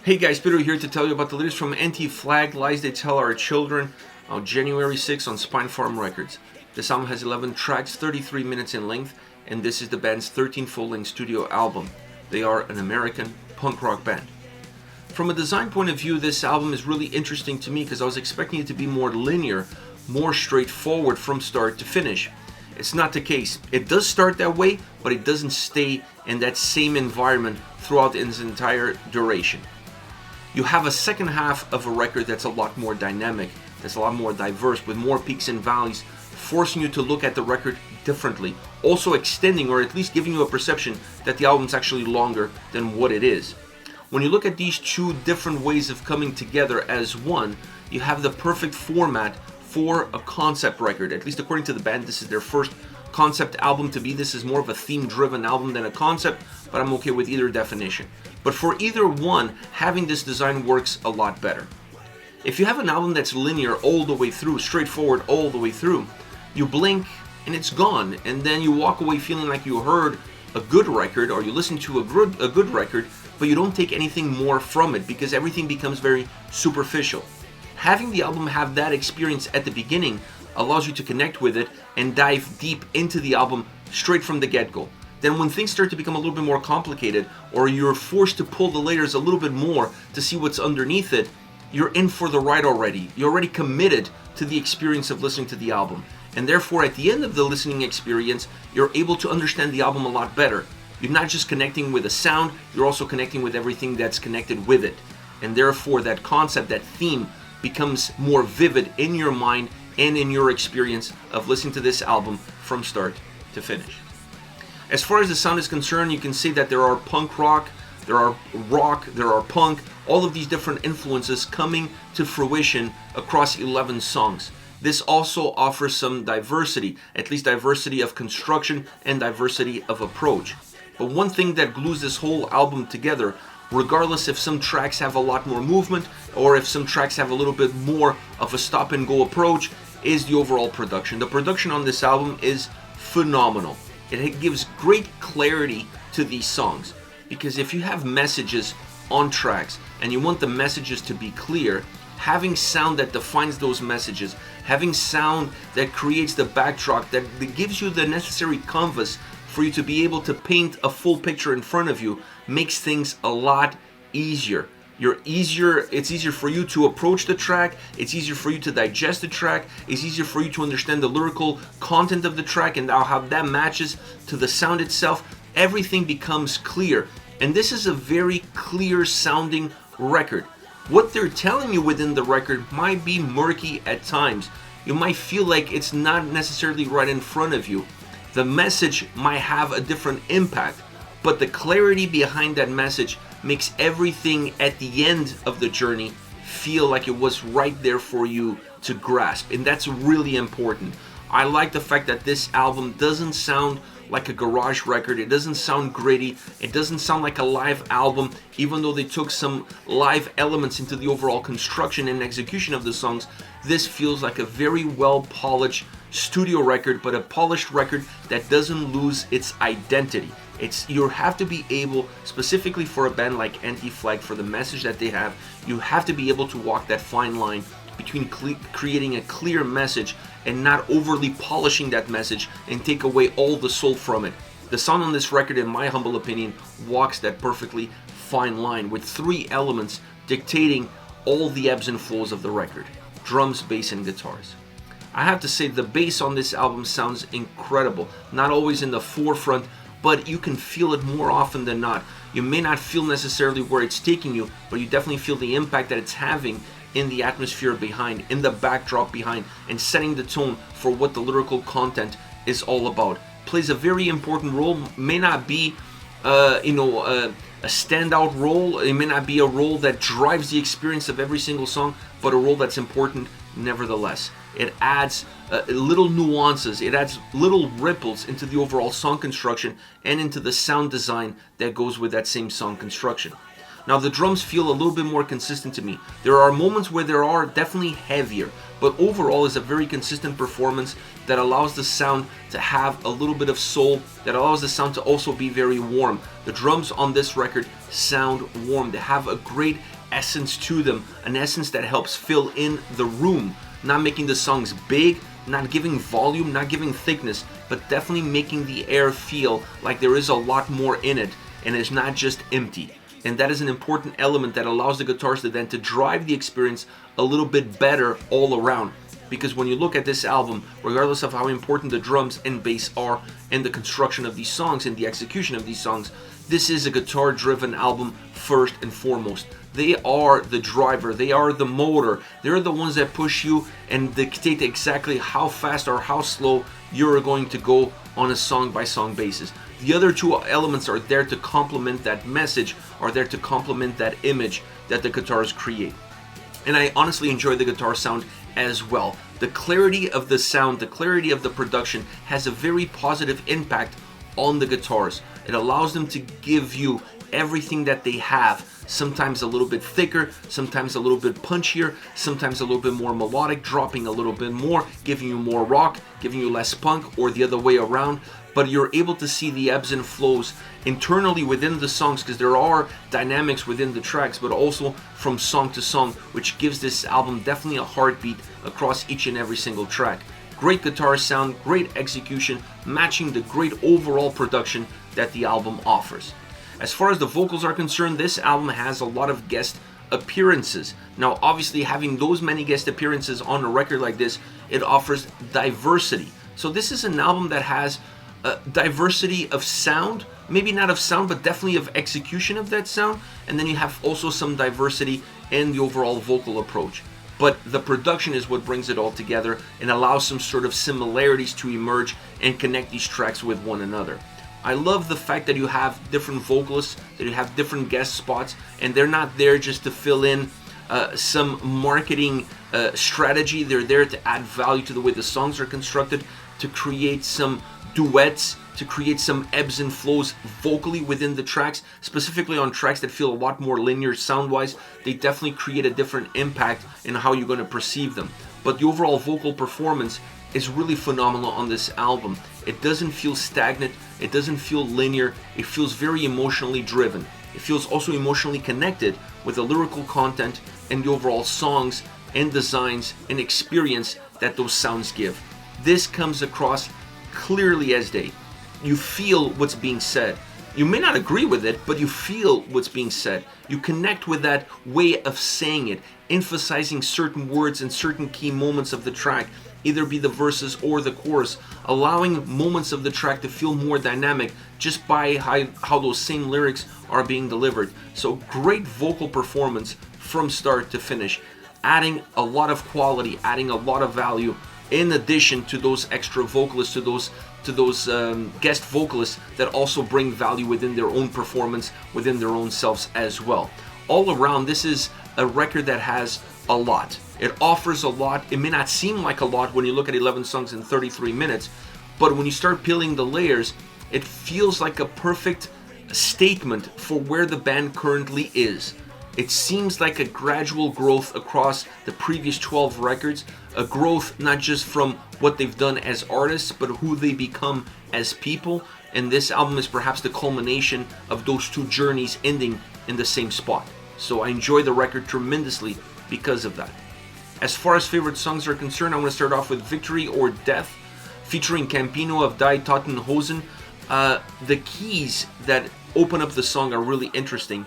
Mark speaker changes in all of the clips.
Speaker 1: Hey guys, Peter here to tell you about the latest from Anti-Flag, Lies They Tell Our Children, on January 6 on Spine Farm Records. This album has 11 tracks, 33 minutes in length, and this is the band's 13th full-length studio album. They are an American punk rock band. From a design point of view, this album is really interesting to me because I was expecting it to be more linear, more straightforward from start to finish. It's not the case. It does start that way, but it doesn't stay in that same environment throughout its entire duration. You have a second half of a record that's a lot more dynamic, that's a lot more diverse, with more peaks and valleys, forcing you to look at the record differently, also extending or at least giving you a perception that the album's actually longer than what it is. When you look at these two different ways of coming together as one, you have the perfect format for a concept record. At least according to the band, this is their first concept album to be. This is more of a theme-driven album than a concept, but I'm okay with either definition. But for either one, having this design works a lot better. If you have an album that's linear all the way through, straightforward all the way through, you blink and it's gone, and then you walk away feeling like you heard a good record or you listen to a good record, but you don't take anything more from it because everything becomes very superficial. Having the album have that experience at the beginning allows you to connect with it and dive deep into the album straight from the get-go. Then when things start to become a little bit more complicated, or you're forced to pull the layers a little bit more to see what's underneath it, you're in for the ride already. You're already committed to the experience of listening to the album. And therefore, at the end of the listening experience, you're able to understand the album a lot better. You're not just connecting with the sound, you're also connecting with everything that's connected with it. And therefore, that concept, that theme, becomes more vivid in your mind and in your experience of listening to this album from start to finish. As far as the sound is concerned, you can see that there are punk rock, there are rock, there are punk, all of these different influences coming to fruition across 11 songs. This also offers some diversity, at least diversity of construction and diversity of approach. But one thing that glues this whole album together, regardless if some tracks have a lot more movement or if some tracks have a little bit more of a stop and go approach, is the overall production. The production on this album is phenomenal. It gives great clarity to these songs, because if you have messages on tracks and you want the messages to be clear, having sound that defines those messages, having sound that creates the backdrop, that gives you the necessary canvas for you to be able to paint a full picture in front of you, makes things a lot easier. It's easier for you to approach the track, it's easier for you to digest the track, it's easier for you to understand the lyrical content of the track and how that matches to the sound itself. Everything becomes clear, and this is a very clear sounding record. What they're telling you within the record might be murky at times. You might feel like it's not necessarily right in front of you. The message might have a different impact, but the clarity behind that message makes everything at the end of the journey feel like it was right there for you to grasp, and that's really important. I like the fact that this album doesn't sound like a garage record, it doesn't sound gritty, it doesn't sound like a live album, even though they took some live elements into the overall construction and execution of the songs. This feels like a very well polished studio record, but a polished record that doesn't lose its identity. You have to be able, specifically for a band like Anti-Flag, for the message that they have, you have to be able to walk that fine line between creating a clear message and not overly polishing that message and take away all the soul from it. The sound on this record, in my humble opinion, walks that perfectly fine line with three elements dictating all the ebbs and flows of the record: drums, bass, and guitars. I have to say the bass on this album sounds incredible. Not always in the forefront, but you can feel it more often than not. You may not feel necessarily where it's taking you, but you definitely feel the impact that it's having in the atmosphere behind, in the backdrop behind, and setting the tone for what the lyrical content is all about. Plays a very important role. May not be a standout role. It may not be a role that drives the experience of every single song, but a role that's important nevertheless. It adds little nuances, it adds little ripples into the overall song construction and into the sound design that goes with that same song construction. Now the drums feel a little bit more consistent to me. There are moments where they are definitely heavier, but overall is a very consistent performance that allows the sound to have a little bit of soul, that allows the sound to also be very warm. The drums on this record sound warm. They have a great essence to them, an essence that helps fill in the room, not making the songs big, not giving volume, not giving thickness, but definitely making the air feel like there is a lot more in it and it's not just empty. And that is an important element that allows the guitars then to drive the experience a little bit better all around. Because when you look at this album, regardless of how important the drums and bass are in the construction of these songs and the execution of these songs, this is a guitar-driven album first and foremost. They are the driver, they are the motor, they're the ones that push you and dictate exactly how fast or how slow you're going to go on a song-by-song basis. The other two elements are there to complement that message, are there to complement that image that the guitars create. And I honestly enjoy the guitar sound as well. The clarity of the sound, the clarity of the production has a very positive impact on the guitars. It allows them to give you everything that they have, sometimes a little bit thicker, sometimes a little bit punchier, sometimes a little bit more melodic, dropping a little bit more, giving you more rock, giving you less punk, or the other way around. But you're able to see the ebbs and flows internally within the songs, because there are dynamics within the tracks, but also from song to song, which gives this album definitely a heartbeat across each and every single track. Great guitar sound, great execution, matching the great overall production that the album offers. As far as the vocals are concerned, this album has a lot of guest appearances. Now, obviously, having those many guest appearances on a record like this, it offers diversity. So this is an album that has diversity of sound, maybe not of sound, but definitely of execution of that sound. And then you have also some diversity in the overall vocal approach. But the production is what brings it all together and allows some sort of similarities to emerge and connect these tracks with one another. I love the fact that you have different vocalists, that you have different guest spots, and they're not there just to fill in some marketing strategy. They're there to add value to the way the songs are constructed, to create some duets, to create some ebbs and flows vocally within the tracks, specifically on tracks that feel a lot more linear sound-wise. They definitely create a different impact in how you're going to perceive them. But the overall vocal performance is really phenomenal on this album. It doesn't feel stagnant, it doesn't feel linear, it feels very emotionally driven. It feels also emotionally connected with the lyrical content and the overall songs and designs and experience that those sounds give. This comes across clearly as day. You feel what's being said. You may not agree with it, but you feel what's being said. You connect with that way of saying it, emphasizing certain words and certain key moments of the track, either be the verses or the chorus, allowing moments of the track to feel more dynamic just by how those same lyrics are being delivered. So great vocal performance from start to finish, adding a lot of quality, adding a lot of value, in addition to those extra vocalists, to those guest vocalists that also bring value within their own performance, within their own selves as well. All around, this is a record that has a lot. It offers a lot. It may not seem like a lot when you look at 11 songs in 33 minutes, but when you start peeling the layers, it feels like a perfect statement for where the band currently is. It seems like a gradual growth across the previous 12 records, a growth not just from what they've done as artists, but who they become as people. And this album is perhaps the culmination of those two journeys ending in the same spot. So I enjoy the record tremendously because of that. As far as favorite songs are concerned, I want to start off with Victory or Death, featuring Campino of Die Toten Hosen. The keys that open up the song are really interesting,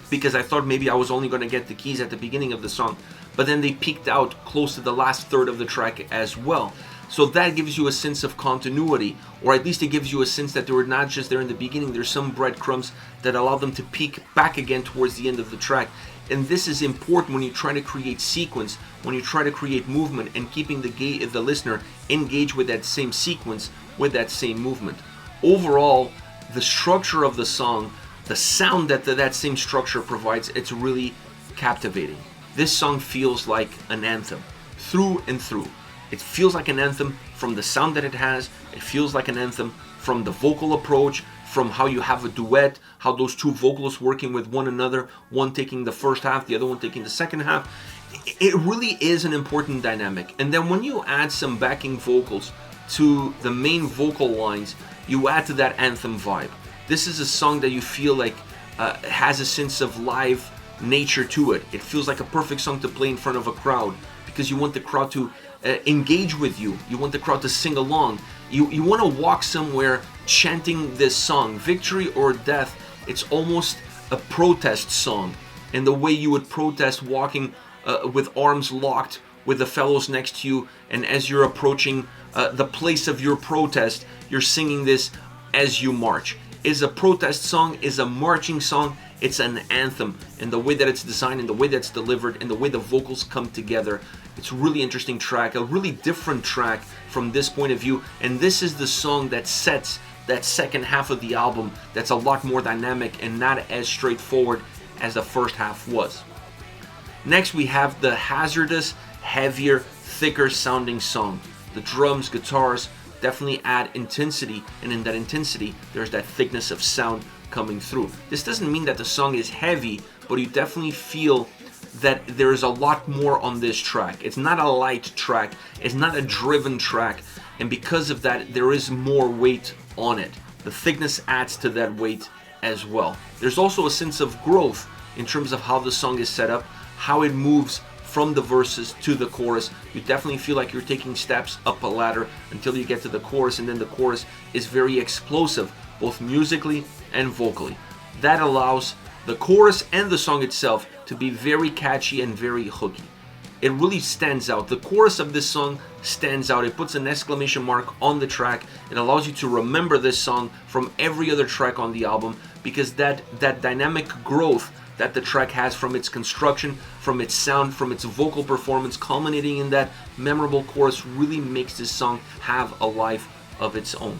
Speaker 1: because I thought maybe I was only going to get the keys at the beginning of the song, but then they peaked out close to the last third of the track as well. So that gives you a sense of continuity, or at least it gives you a sense that they were not just there in the beginning. There's some breadcrumbs that allow them to peak back again towards the end of the track. And this is important when you try to create sequence, when you try to create movement, and keeping the listener engaged with that same sequence, with that same movement. Overall, the structure of the song, the sound that that same structure provides, it's really captivating. This song feels like an anthem through and through. It feels like an anthem from the sound that it has. It feels like an anthem from the vocal approach, from how you have a duet, how those two vocalists working with one another, one taking the first half, the other one taking the second half. It really is an important dynamic. And then when you add some backing vocals to the main vocal lines, you add to that anthem vibe. This is a song that you feel like has a sense of live nature to it. It feels like a perfect song to play in front of a crowd because you want the crowd to engage with you. You want the crowd to sing along. You want to walk somewhere chanting this song. Victory or Death, it's almost a protest song, and the way you would protest walking with arms locked with the fellows next to you, and as you're approaching the place of your protest, you're singing this as you march. Is a protest song, is a marching song, it's an anthem, and the way that it's designed and the way that's delivered and the way the vocals come together, it's a really interesting track, a really different track from this point of view, and this is the song that sets that second half of the album that's a lot more dynamic and not as straightforward as the first half was. Next we have the Hazardous, heavier, thicker sounding song. The drums, guitars definitely add intensity, and in that intensity there's that thickness of sound coming through. This doesn't mean that the song is heavy, but you definitely feel that there's a lot more on this track. It's not a light track, it's not a driven track, and because of that there is more weight on it. The thickness adds to that weight as well. There's also a sense of growth in terms of how the song is set up, how it moves from the verses to the chorus. You definitely feel like you're taking steps up a ladder until you get to the chorus, and then the chorus is very explosive, both musically and vocally. That allows the chorus and the song itself to be very catchy and very hooky. It really stands out. The chorus of this song stands out. It puts an exclamation mark on the track. It allows you to remember this song from every other track on the album, because that dynamic growth that the track has from its construction, from its sound, from its vocal performance, culminating in that memorable chorus, really makes this song have a life of its own.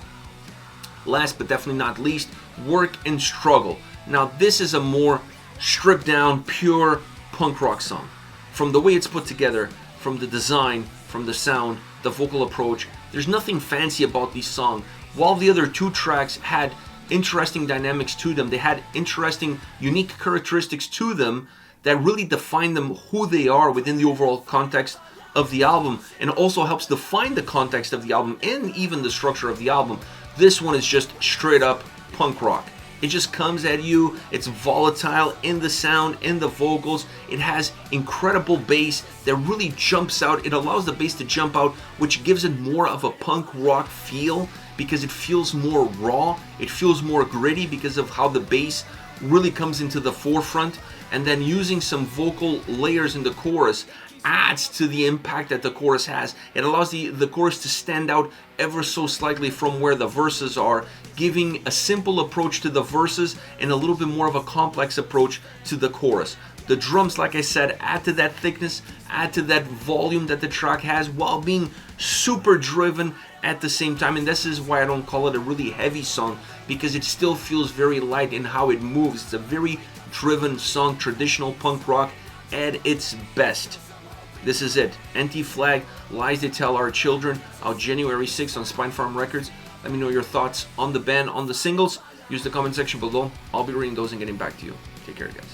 Speaker 1: Last but definitely not least, Work and Struggle. Now this is a more stripped down, pure punk rock song. From the way it's put together, from the design, from the sound, the vocal approach, there's nothing fancy about this song. While the other two tracks had interesting dynamics to them, they had interesting, unique characteristics to them that really define them who they are within the overall context of the album, and also helps define the context of the album and even the structure of the album. This one is just straight up punk rock. It just comes at you, it's volatile in the sound, in the vocals, it has incredible bass that really jumps out. It allows the bass to jump out, which gives it more of a punk rock feel, because it feels more raw, it feels more gritty because of how the bass really comes into the forefront, and then using some vocal layers in the chorus adds to the impact that the chorus has. It allows the chorus to stand out ever so slightly from where the verses are, giving a simple approach to the verses and a little bit more of a complex approach to the chorus. The drums, like I said, add to that thickness, add to that volume that the track has, while being super driven at the same time. And this is why I don't call it a really heavy song, because it still feels very light in how it moves. It's a very driven song, traditional punk rock at its best. This is it. Anti-Flag, Lies They Tell Our Children, out January 6th on Spine Farm Records. Let me know your thoughts on the band, on the singles. Use the comment section below. I'll be reading those and getting back to you. Take care, guys.